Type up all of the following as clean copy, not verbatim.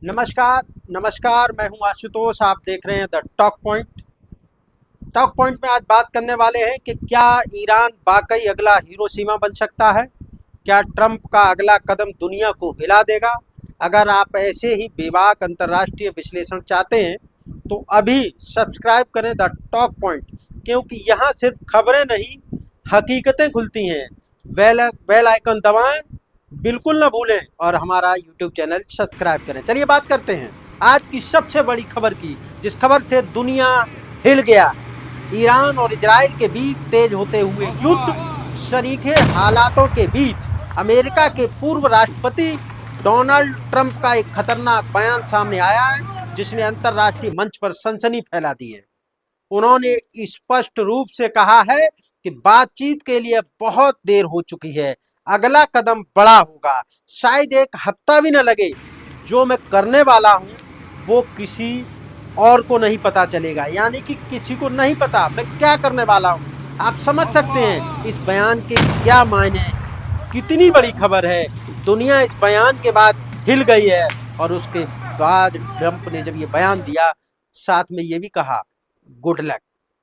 नमस्कार। नमस्कार, मैं हूं आशुतोष। आप देख रहे हैं the talk point. Talk point में आज बात करने वाले हैं कि क्या ईरान वाकई अगला हिरोशिमा बन सकता है। क्या ट्रंप का अगला कदम दुनिया को हिला देगा। अगर आप ऐसे ही बेबाक अंतर्राष्ट्रीय विश्लेषण चाहते हैं तो अभी सब्सक्राइब करें द टॉक पॉइंट, क्योंकि यहाँ सिर्फ खबरें नहीं, हकीकतें खुलती हैं। बेल बेल आइकन दबाएं, बिल्कुल ना भूलें, और हमारा यूट्यूब चैनल सब्सक्राइब करें। चलिए बात करते हैं आज की सबसे बड़ी खबर की, जिस खबर से दुनिया हिल गया। ईरान और इजराइल के बीच तेज होते हुए युद्ध, शरीके हालातों के बीच अमेरिका के पूर्व राष्ट्रपति डोनाल्ड ट्रंप का एक खतरनाक बयान सामने आया है, जिसने अंतर्राष्ट्रीय मंच पर सनसनी फैला दी है। उन्होंने स्पष्ट रूप से कहा है कि बातचीत के लिए बहुत देर हो चुकी है, अगला कदम बड़ा होगा, शायद एक हफ्ता भी न लगे। जो मैं करने वाला हूं वो किसी और को नहीं पता चलेगा, यानी कि किसी को नहीं पता मैं क्या करने वाला हूं। आप समझ सकते हैं इस बयान के क्या मायने हैं, कितनी बड़ी खबर है। दुनिया इस बयान के बाद हिल गई है। और उसके बाद ट्रंप ने जब ये बयान दिया, साथ में ये भी कहा गुड लक।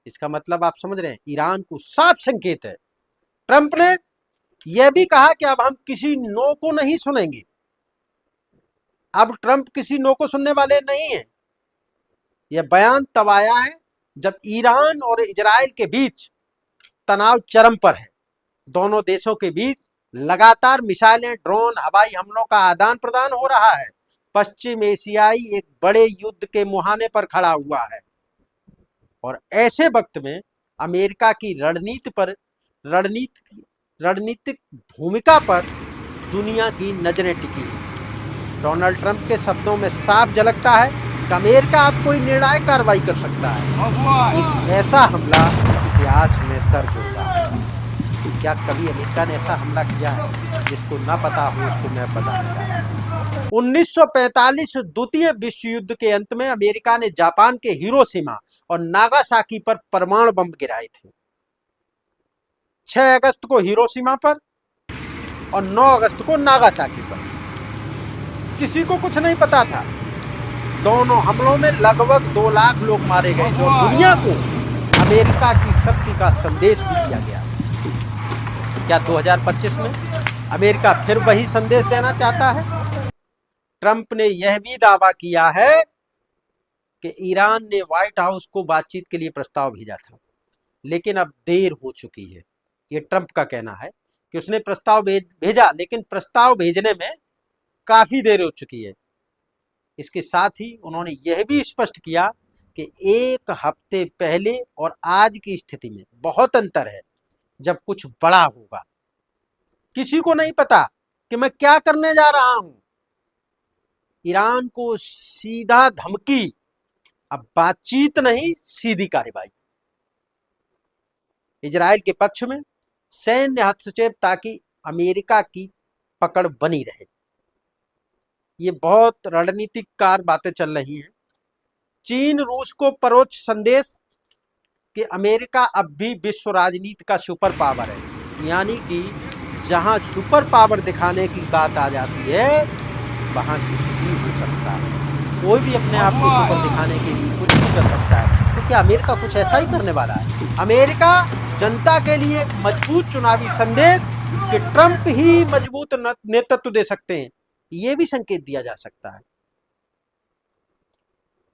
इसका मतलब आप समझ रहे हैं, ईरान को साफ संकेत है। ट्रंप ने यह भी कहा कि अब हम किसी नो को नहीं सुनेंगे। अब ट्रंप किसी नो को सुनने वाले नहीं है। यह बयान तब आया है जब ईरान और इजराइल के बीच तनाव चरम पर है। दोनों देशों के बीच लगातार मिसाइलें, ड्रोन, हवाई हमलों का आदान प्रदान हो रहा है। पश्चिम एशियाई एक बड़े युद्ध के मुहाने पर खड़ा हुआ है, और ऐसे वक्त में अमेरिका की रणनीतिक भूमिका पर दुनिया की नजरें टिकी हैं। डोनाल्ड ट्रंप के शब्दों में साफ झलकता है कि अमेरिका अब कोई निर्णायक कार्रवाई कर सकता है। एक ऐसा हमला इतिहास में दर्ज होगा। क्या कभी अमेरिका ने ऐसा हमला किया है? जिसको ना पता हो उसको मैं बताना चाहता हूं। 1945 द्वितीय विश्व युद्ध के अंत में अमेरिका ने जापान के हिरोशिमा और नागासाकी पर परमाणु बम गिराए थे। 6 अगस्त को हिरोशिमा पर और 9 अगस्त को नागासाकी पर। किसी को कुछ नहीं पता था। दोनों हमलों में लगभग 2 लाख लोग मारे गए थे और दुनिया को अमेरिका की शक्ति का संदेश भी दिया गया। क्या 2025 में अमेरिका फिर वही संदेश देना चाहता है? ट्रंप ने यह भी दावा किया है कि ईरान ने व्हाइट हाउस को बातचीत के लिए प्रस्ताव भेजा था, लेकिन अब देर हो चुकी है। यह ट्रंप का कहना है कि उसने प्रस्ताव भेजा, लेकिन प्रस्ताव भेजने में काफी देर हो चुकी है। इसके साथ ही उन्होंने यह भी स्पष्ट किया कि एक हफ्ते पहले और आज की स्थिति में बहुत अंतर है, जब कुछ बड़ा होगा। किसी को नहीं पता कि मैं क्या करने जा रहा हूं। ईरान को सीधा धमकी, अब बातचीत नहीं, सीधी कार्रवाई। इजराइल के पक्ष में सैन्य हस्तक्षेप ताकि अमेरिका की पकड़ बनी रहे। ये बहुत रणनीतिकार बातें चल रही हैं। चीन रूस को परोक्ष संदेश कि अमेरिका अब भी विश्व राजनीति का सुपर पावर है, यानी कि जहां सुपर पावर दिखाने की बात आ जाती है वहां कुछ भी हो सकता है। कोई भी अपने आप को सुपर दिखाने के लिए कुछ भी कर सकता है। तो क्या अमेरिका कुछ ऐसा ही करने वाला है? अमेरिका जनता के लिए एक मजबूत चुनावी संदेश कि ट्रंप ही मजबूत नेतृत्व दे सकते हैं, ये भी संकेत दिया जा सकता है।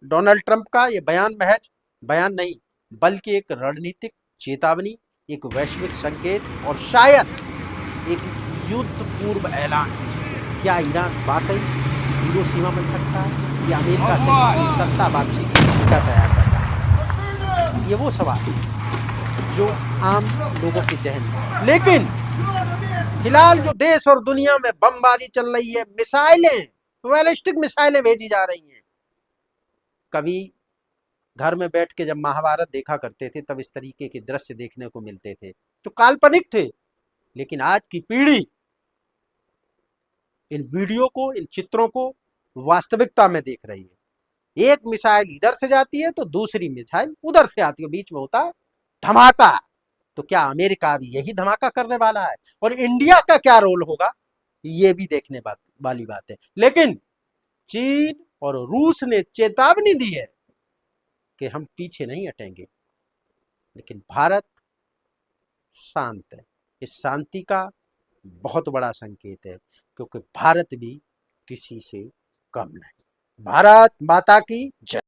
डोनाल्ड ट्रंप का यह बयान महज बयान नहीं, बल्कि एक रणनीतिक चेतावनी, एक वैश्विक संकेत और शायद एक युद्ध पूर्व ऐलान। क्या ईरान वाकई हिरोशिमा बन सकता है या अमेरिका से सत्ता वापसी की भूमिका तैयार करता है? ये वो सवाल जो आम लोगों के जहन में। लेकिन फिलहाल जो देश और दुनिया में बमबारी चल रही है, मिसाइलें, बैलिस्टिक मिसाइलें भेजी जा रही हैं। कभी घर में बैठ के जब महाभारत देखा करते थे तब इस तरीके के दृश्य देखने को मिलते थे जो काल्पनिक थे, लेकिन आज की पीढ़ी इन वीडियो को, इन चित्रों को वास्तविकता में देख रही है। एक मिसाइल इधर से जाती है तो दूसरी मिसाइल उधर से आती है, बीच में होता है धमाका। तो क्या अमेरिका भी यही धमाका करने वाला है? और इंडिया का क्या रोल होगा, ये भी देखने वाली बात है। लेकिन चीन और रूस ने चेतावनी दी है कि हम पीछे नहीं हटेंगे। लेकिन भारत शांत है। इस शांति का बहुत बड़ा संकेत है, क्योंकि भारत भी किसी से कम नहीं। भारत माता की जय।